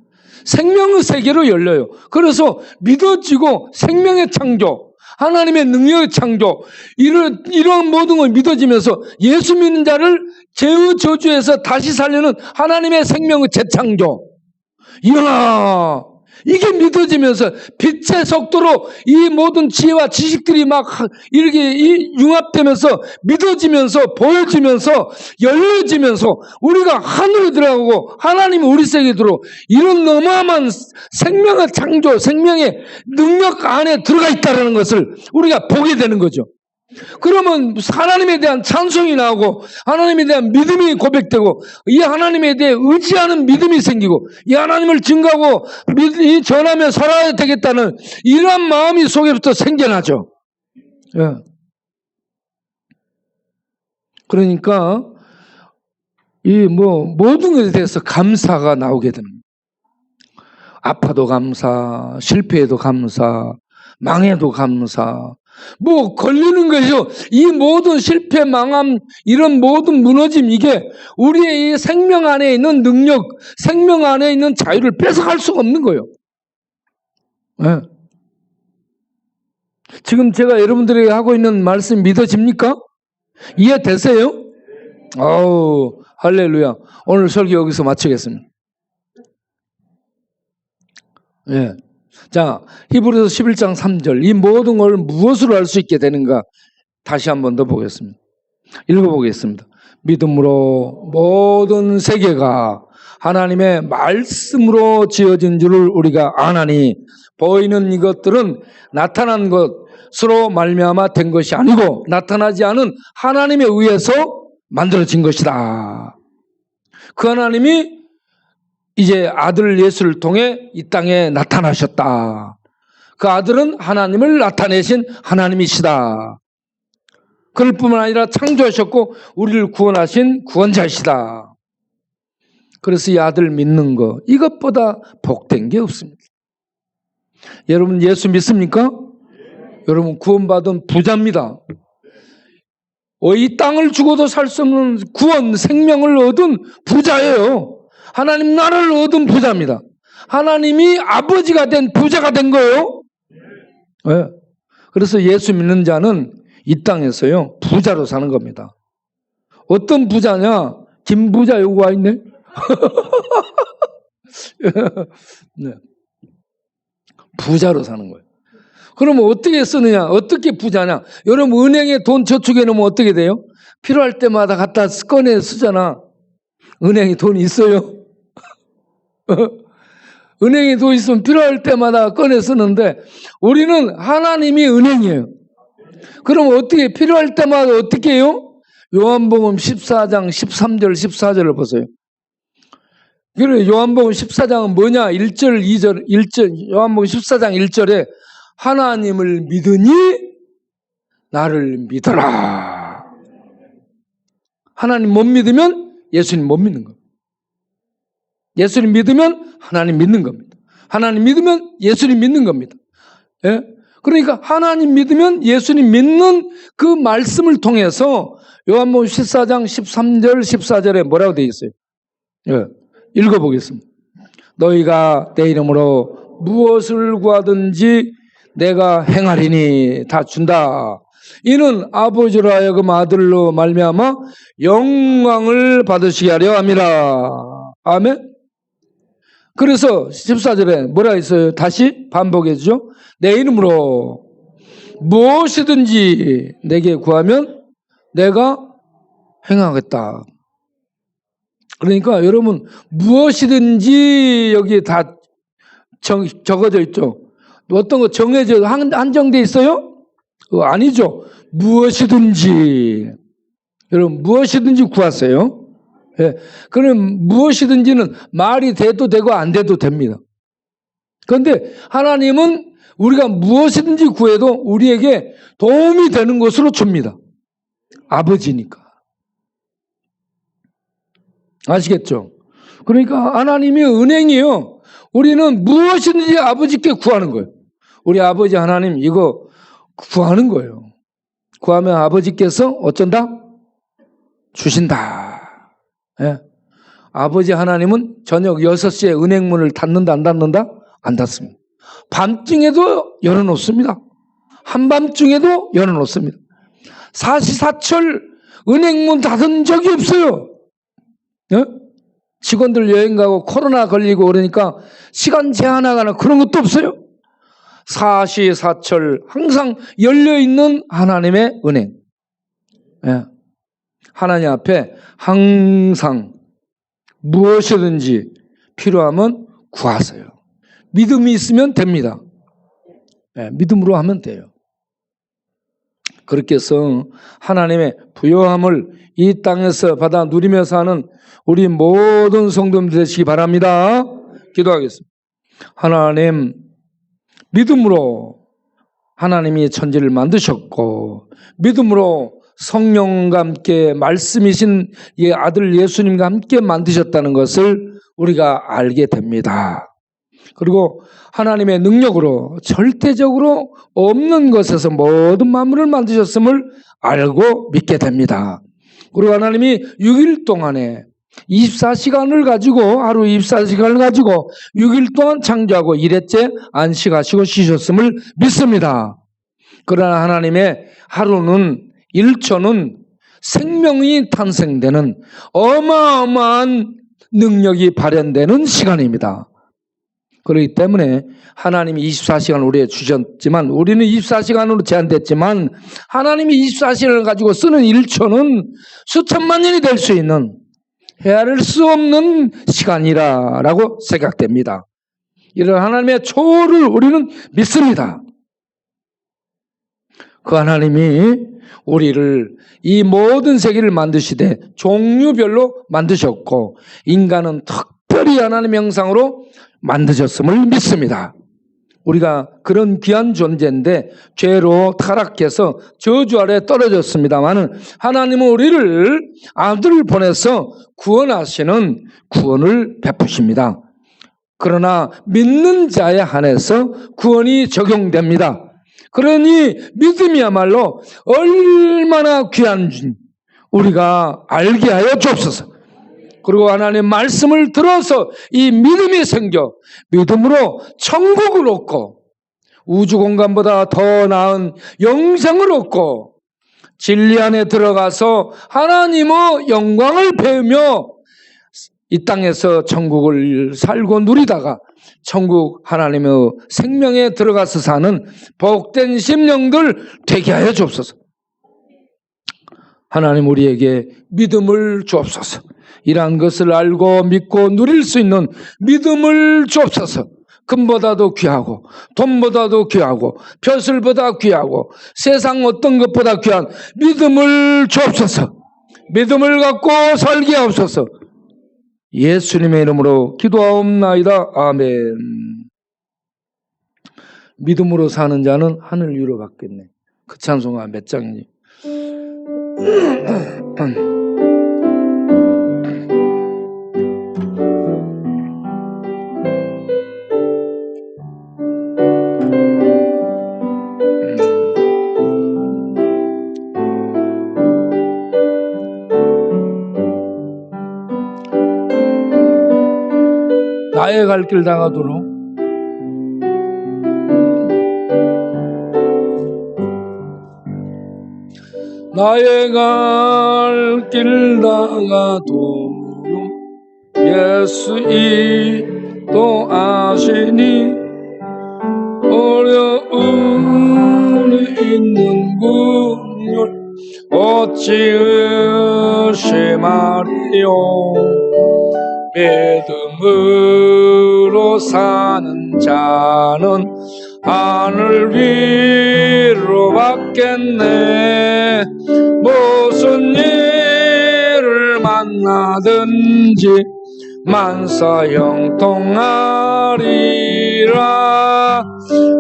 생명의 세계로 열려요. 그래서 믿어지고 생명의 창조, 하나님의 능력의 창조, 이런 모든 걸 믿어지면서 예수 믿는 자를 죄의 저주에서 다시 살리는 하나님의 생명의 재창조. 이야, 이게 믿어지면서 빛의 속도로 이 모든 지혜와 지식들이 막 이렇게 융합되면서 믿어지면서 보여지면서 열려지면서 우리가 하늘에 들어가고 하나님이 우리 세계에 들어 이런 어마어마한 생명의 창조, 생명의 능력 안에 들어가 있다는 것을 우리가 보게 되는 거죠. 그러면 하나님에 대한 찬송이 나오고 하나님에 대한 믿음이 고백되고 이 하나님에 대해 의지하는 믿음이 생기고 이 하나님을 증거하고 전하며 살아야 되겠다는 이러한 마음이 속에부터 생겨나죠. 예. 그러니까 모든 것에 대해서 감사가 나오게 됩니다. 아파도 감사, 실패해도 감사, 망해도 감사. 걸리는 것이요. 이 모든 실패, 망함, 이런 모든 무너짐, 이게 우리의 이 생명 안에 있는 능력, 생명 안에 있는 자유를 뺏어갈 수가 없는 거예요. 네. 지금 제가 여러분들에게 하고 있는 말씀 믿어집니까? 이해되세요? 아우, 할렐루야. 오늘 설교 여기서 마치겠습니다. 예. 자, 히브리서 11장 3절. 이 모든 걸 무엇으로 알 수 있게 되는가? 다시 한 번 더 보겠습니다. 읽어보겠습니다. 믿음으로 모든 세계가 하나님의 말씀으로 지어진 줄을 우리가 아나니 보이는 이것들은 나타난 것으로 말미암아 된 것이 아니고 나타나지 않은 하나님에 의해서 만들어진 것이다. 그 하나님이 이제 아들 예수를 통해 이 땅에 나타나셨다. 그 아들은 하나님을 나타내신 하나님이시다. 그럴 뿐만 아니라 창조하셨고 우리를 구원하신 구원자이시다. 그래서 이 아들 믿는 거 이것보다 복된 게 없습니다. 여러분 예수 믿습니까? 여러분 구원받은 부자입니다. 이 땅을 주고도 살 수 없는 구원 생명을 얻은 부자예요. 하나님 나라를 얻은 부자입니다. 하나님이 아버지가 된 부자가 된 거예요. 네. 그래서 예수 믿는 자는 이 땅에서요 부자로 사는 겁니다. 어떤 부자냐? 김부자 여기 와 있네. 네. 부자로 사는 거예요. 그러면 어떻게 쓰느냐? 어떻게 부자냐? 여러분 은행에 돈 저축해 놓으면 어떻게 돼요? 필요할 때마다 갖다 꺼내 쓰잖아. 은행에 돈이 있어요? 은행에 돈 있으면 필요할 때마다 꺼내 쓰는데 우리는 하나님이 은행이에요. 그럼 어떻게 필요할 때마다 어떻게 해요? 요한복음 14장 13절 14절을 보세요. 그래 요한복음 14장은 뭐냐? 1절 2절 1절 요한복음 14장 1절에 하나님을 믿으니 나를 믿어라. 하나님 못 믿으면 예수님 못 믿는 거예요. 예수님 믿으면 하나님 믿는 겁니다. 하나님 믿으면 예수님 믿는 겁니다. 예? 그러니까 하나님 믿으면 예수님 믿는 그 말씀을 통해서 요한복음 14장 13절 14절에 뭐라고 되어 있어요? 예. 읽어보겠습니다. 너희가 내 이름으로 무엇을 구하든지 내가 행하리니 다 준다. 이는 아버지로 하여금 아들로 말미암아 영광을 받으시게 하려 함이라. 아멘. 그래서 14절에 뭐라 했어요? 다시 반복해 주죠. 내 이름으로 무엇이든지 내게 구하면 내가 행하겠다. 그러니까 여러분 무엇이든지 여기에 다 적어져 있죠. 어떤 거 정해져 한정돼 있어요? 아니죠. 무엇이든지 여러분 무엇이든지 구하세요. 예. 그럼 무엇이든지는 말이 돼도 되고 안 돼도 됩니다. 그런데 하나님은 우리가 무엇이든지 구해도 우리에게 도움이 되는 것으로 줍니다. 아버지니까. 아시겠죠? 그러니까 하나님이 은행이에요. 우리는 무엇이든지 아버지께 구하는 거예요. 우리 아버지 하나님 이거 구하는 거예요. 구하면 아버지께서 어쩐다? 주신다. 예. 아버지 하나님은 저녁 6시에 은행문을 닫는다 안 닫는다? 안 닫습니다. 밤중에도 열어놓습니다. 한밤중에도 열어놓습니다. 사시사철 은행문 닫은 적이 없어요. 예? 직원들 여행 가고 코로나 걸리고 그러니까 시간 제한하거나 그런 것도 없어요. 사시사철 항상 열려있는 하나님의 은행. 예. 하나님 앞에 항상 무엇이든지 필요하면 구하세요. 믿음이 있으면 됩니다. 예, 믿음으로 하면 돼요. 그렇게 해서 하나님의 부요함을 이 땅에서 받아 누리며 사는 우리 모든 성도님들 되시기 바랍니다. 기도하겠습니다. 하나님, 믿음으로 하나님이 천지를 만드셨고 믿음으로 성령과 함께 말씀이신 아들 예수님과 함께 만드셨다는 것을 우리가 알게 됩니다. 그리고 하나님의 능력으로 절대적으로 없는 것에서 모든 만물을 만드셨음을 알고 믿게 됩니다. 그리고 하나님이 6일 동안에 24시간을 가지고 하루 24시간을 가지고 6일 동안 창조하고 1회째 안식하시고 쉬셨음을 믿습니다. 그러나 하나님의 하루는 1초는 생명이 탄생되는 어마어마한 능력이 발현되는 시간입니다. 그렇기 때문에 하나님이 24시간을 우리에게 주셨지만 우리는 24시간으로 제한됐지만 하나님이 24시간을 가지고 쓰는 1초는 수천만 년이 될 수 있는 헤아릴 수 없는 시간이라고 생각됩니다. 이런 하나님의 초월을 우리는 믿습니다. 그 하나님이 우리를 이 모든 세계를 만드시되 종류별로 만드셨고 인간은 특별히 하나님의 형상으로 만드셨음을 믿습니다. 우리가 그런 귀한 존재인데 죄로 타락해서 저주 아래 떨어졌습니다만 하나님은 우리를 아들을 보내서 구원하시는 구원을 베푸십니다. 그러나 믿는 자에 한해서 구원이 적용됩니다. 그러니 믿음이야말로 얼마나 귀한지 우리가 알게 하여 주옵소서. 그리고 하나님의 말씀을 들어서 이 믿음이 생겨 믿음으로 천국을 얻고 우주 공간보다 더 나은 영생을 얻고 진리 안에 들어가서 하나님의 영광을 배우며 이 땅에서 천국을 살고 누리다가 천국 하나님의 생명에 들어가서 사는 복된 심령들 되게 하여 주옵소서. 하나님 우리에게 믿음을 주옵소서. 이러한 것을 알고 믿고 누릴 수 있는 믿음을 주옵소서. 금보다도 귀하고 돈보다도 귀하고 벼슬보다 귀하고 세상 어떤 것보다 귀한 믿음을 주옵소서. 믿음을 갖고 살게 하옵소서. 예수님의 이름으로 기도하옵나이다. 아멘. 믿음으로 사는 자는 하늘 위로 받겠네. 그 찬송가 몇 장이니? 나의 갈 길 다가도록 나의 갈 길 다가도록 예수 인도하시니 어려움이 있는 군율 어찌 의심하리요. 믿음으로 사는 자는 하늘 위로 받겠네. 무슨 일을 만나든지 만사 형통하리라.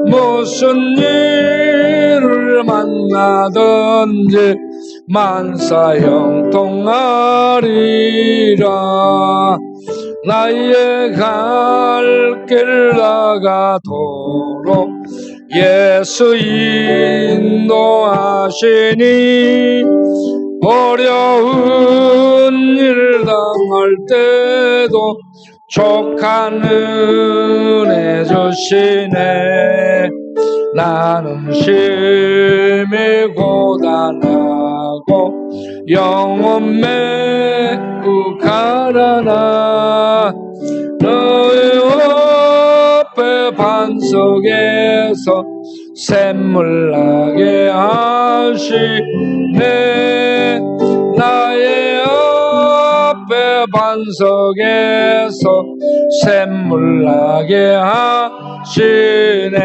무슨 일을 만나든지 만사 형통하리라. 나의 갈 길 나가도록 예수 인도하시니 어려운 일 당할 때도 족한 은혜 주시네. 나는 심히 고단하고 영혼 매우 가난하 너의 앞에 반석에서 샘물 나게 하시네. 나의 앞에 반석에서 샘물 나게 하시네.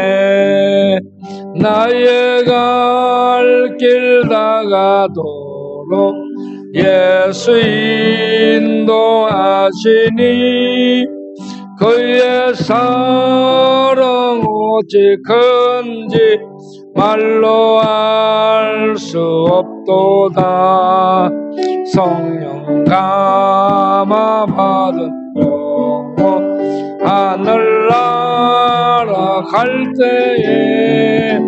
나의 갈 길 다가도록 예수 인도하시니 그의 사랑 오직 큰지 말로 알 수 없도다. 성령 감화 받은 영혼 하늘 날아갈 때에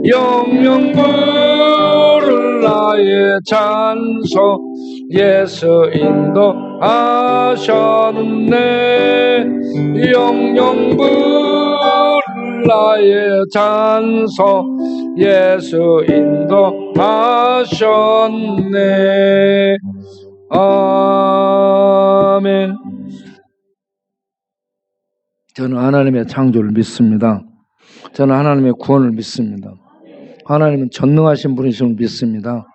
영영 부를 나의 찬송 예수 인도하셨네. 영영 부를 나의 찬송 예수 인도하셨네. 아멘. 저는 하나님의 창조를 믿습니다. 저는 하나님의 구원을 믿습니다. 하나님은 전능하신 분이심을 믿습니다.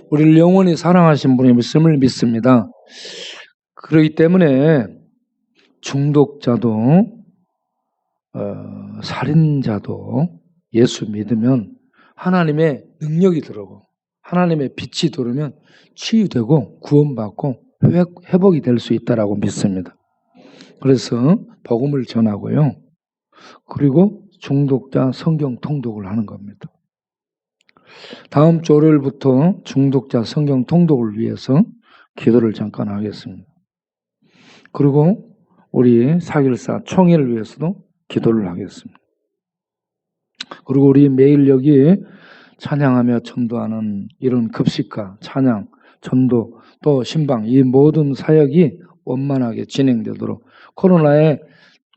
우리를 영원히 사랑하신 분이심을 믿습니다. 그렇기 때문에 중독자도 살인자도 예수 믿으면 하나님의 능력이 들어오고 하나님의 빛이 들어오면 치유되고 구원받고 회복이 될 수 있다고 믿습니다. 그래서 복음을 전하고요. 그리고 중독자 성경 통독을 하는 겁니다. 다음 주 월요일부터 중독자 성경 통독을 위해서 기도를 잠깐 하겠습니다. 그리고 우리 사길사 총회를 위해서도 기도를 하겠습니다. 그리고 우리 매일 여기에 찬양하며 전도하는 이런 급식과 찬양, 전도, 또 신방 이 모든 사역이 원만하게 진행되도록 코로나의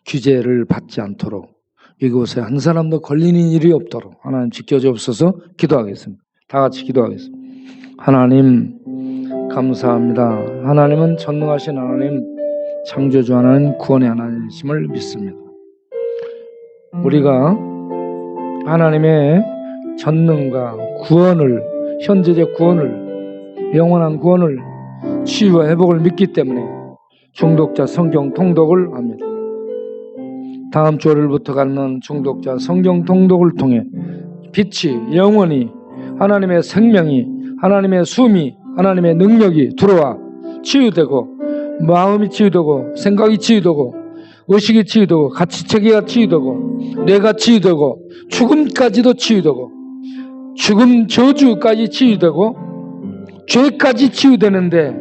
규제를 받지 않도록 이곳에 한 사람도 걸리는 일이 없도록 하나님 지켜주옵소서. 기도하겠습니다. 다 같이 기도하겠습니다. 하나님 감사합니다. 하나님은 전능하신 하나님, 창조주 하나님, 구원의 하나님이심을 믿습니다. 우리가 하나님의 전능과 구원을, 현재적 구원을, 영원한 구원을, 치유와 회복을 믿기 때문에 중독자 성경 통독을 합니다. 다음 주 월요일부터 갖는 중독자 성경 통독을 통해 빛이 영원히 하나님의 생명이, 하나님의 숨이, 하나님의 능력이 들어와 치유되고 마음이 치유되고 생각이 치유되고 의식이 치유되고 가치체계가 치유되고 뇌가 치유되고 죽음까지도 치유되고 죽음 저주까지 치유되고 죄까지 치유되는데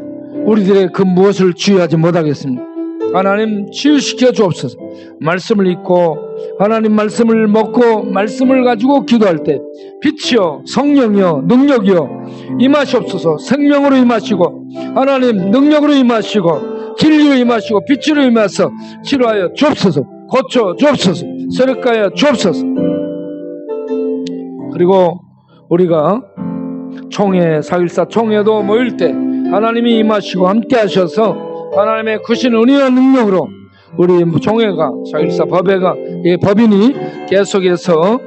우리들의 그 무엇을 치유하지 못하겠습니까? 하나님 치유시켜 주옵소서. 말씀을 읽고 하나님 말씀을 먹고 말씀을 가지고 기도할 때 빛이요 성령이요 능력이요 임하시옵소서. 생명으로 임하시고 하나님 능력으로 임하시고 진리로 임하시고 빛으로 임하셔서 치료하여 주옵소서. 고쳐 주옵소서. 새롭게 주옵소서. 그리고 우리가 총회 4.14 총회도 모일 때 하나님이 임하시고 함께 하셔서 하나님의 크신 은혜와 능력으로 우리 총회가 4.14 법회가 이 법인이 계속해서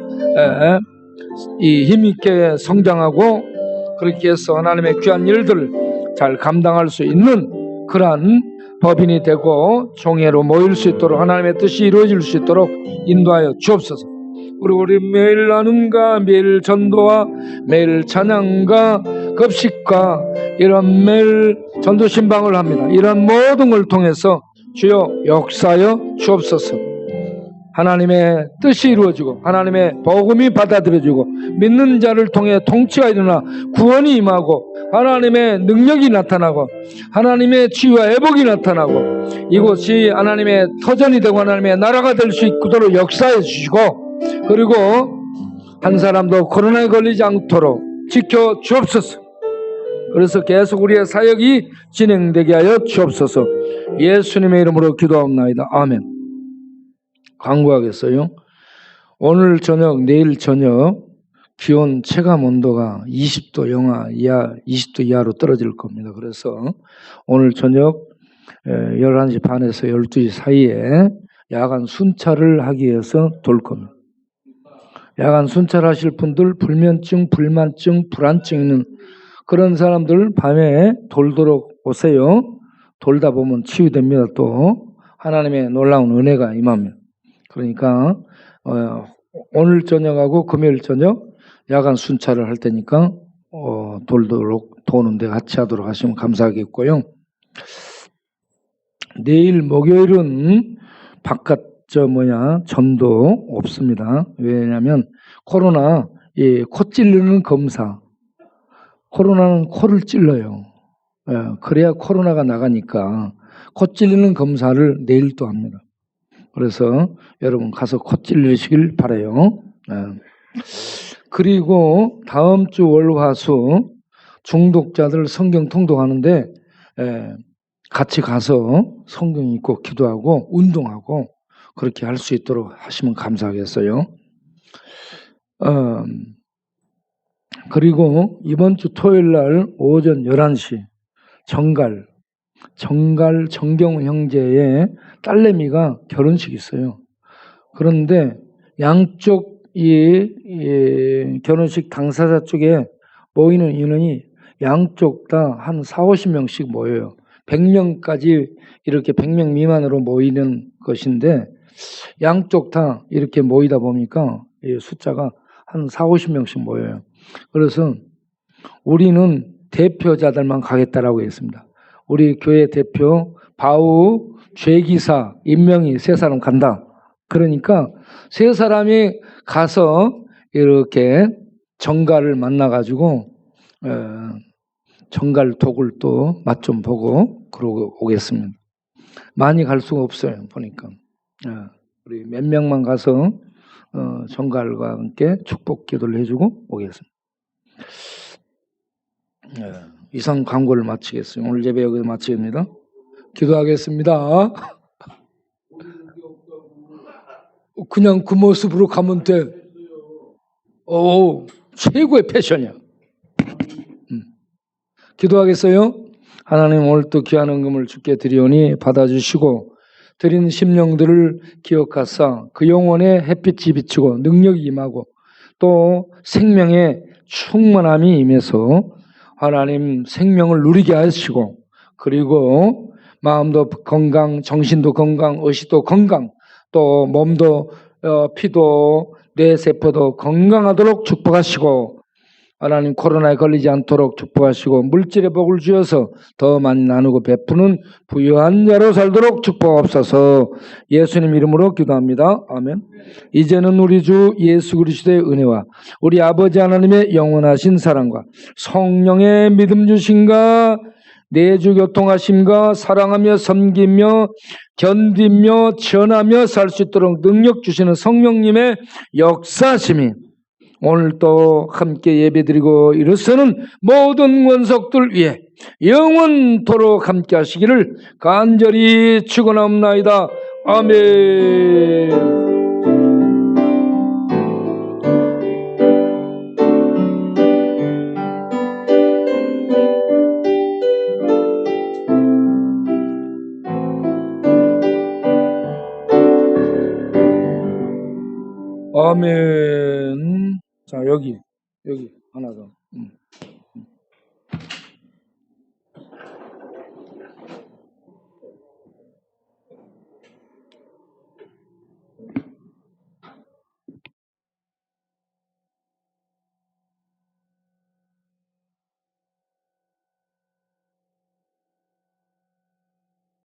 이 힘있게 성장하고 그렇게 해서 하나님의 귀한 일들을 잘 감당할 수 있는 그러한 법인이 되고 총회로 모일 수 있도록 하나님의 뜻이 이루어질 수 있도록 인도하여 주옵소서. 그리고 우리 매일 나눔과 매일 전도와 매일 찬양과 급식과 이런 매일 전도 신방을 합니다. 이런 모든 걸 통해서 주여 역사여 주옵소서. 하나님의 뜻이 이루어지고 하나님의 복음이 받아들여지고 믿는 자를 통해 통치가 일어나 구원이 임하고 하나님의 능력이 나타나고 하나님의 치유와 회복이 나타나고 이곳이 하나님의 터전이 되고 하나님의 나라가 될 수 있도록 역사해 주시고 그리고 한 사람도 코로나에 걸리지 않도록 지켜 주옵소서. 그래서 계속 우리의 사역이 진행되게 하여 주옵소서. 예수님의 이름으로 기도하옵나이다. 아멘. 강구하겠어요. 오늘 저녁, 내일 저녁 기온 체감 온도가 20도 영하 이하, 20도 이하로 떨어질 겁니다. 그래서 오늘 저녁 11시 반에서 12시 사이에 야간 순찰을 하기 위해서 돌 겁니다. 야간 순찰하실 분들, 불면증, 불만증, 불안증 있는 그런 사람들 밤에 돌도록 오세요. 돌다 보면 치유됩니다. 또 하나님의 놀라운 은혜가 임합니다. 그러니까 오늘 저녁하고 금요일 저녁 야간 순찰을 할 테니까 돌도록 도는데 같이 하도록 하시면 감사하겠고요. 내일 목요일은 바깥 전도 없습니다. 왜냐하면 코로나 코 찔르는 검사, 코로나는 코를 찔러요. 그래야 코로나가 나가니까 코 찔리는 검사를 내일 또 합니다. 그래서 여러분 가서 코 찔리시길 바라요. 그리고 다음 주 월화수 중독자들 성경 통독하는데 같이 가서 성경 읽고 기도하고 운동하고 그렇게 할 수 있도록 하시면 감사하겠어요. 그리고 이번 주 토요일 날 오전 11시 정갈 정경우 형제의 딸내미가 결혼식이 있어요. 그런데 양쪽 이 결혼식 당사자 쪽에 모이는 인원이 양쪽 다 한 40~50명씩 모여요. 100명까지 이렇게 100명 미만으로 모이는 것인데 양쪽 다 이렇게 모이다 보니까 숫자가 한 40~50명씩 모여요. 그래서 우리는 대표자들만 가겠다라고 했습니다. 우리 교회 대표 바우, 죄기사, 임명희 세 사람 간다. 그러니까 세 사람이 가서 이렇게 정갈을 만나가지고 정갈 독을 또 맛 좀 보고 그러고 오겠습니다. 많이 갈 수가 없어요. 보니까 우리 몇 명만 가서 정갈과 함께 축복 기도를 해주고 오겠습니다. 이상 광고를 마치겠습니다. 오늘 예배 여기서 마치겠습니다. 기도하겠습니다. 그냥 그 모습으로 가면 돼. 최고의 패션이야. 기도하겠어요? 하나님 오늘 또 귀한 헌금을 주께 드리오니 받아주시고 드린 심령들을 기억하사 그 영혼에 햇빛이 비치고 능력이 임하고 또 생명의 충만함이 임해서 하나님 생명을 누리게 하시고 그리고 마음도 건강, 정신도 건강, 의식도 건강, 또 몸도 피도 뇌세포도 건강하도록 축복하시고 하나님 코로나에 걸리지 않도록 축복하시고 물질의 복을 주셔서 더 많이 나누고 베푸는 부유한 자로 살도록 축복하옵소서. 예수님 이름으로 기도합니다. 아멘. 이제는 우리 주 예수 그리스도의 은혜와 우리 아버지 하나님의 영원하신 사랑과 성령의 믿음 주심과 내주 교통하심과 사랑하며 섬기며 견디며 전하며 살 수 있도록 능력 주시는 성령님의 역사심이 오늘 또 함께 예배드리고 일어서는 모든 원석들 위해 영원토록 함께 하시기를 간절히 축원합니다. 아멘. 아멘. 자, 여기.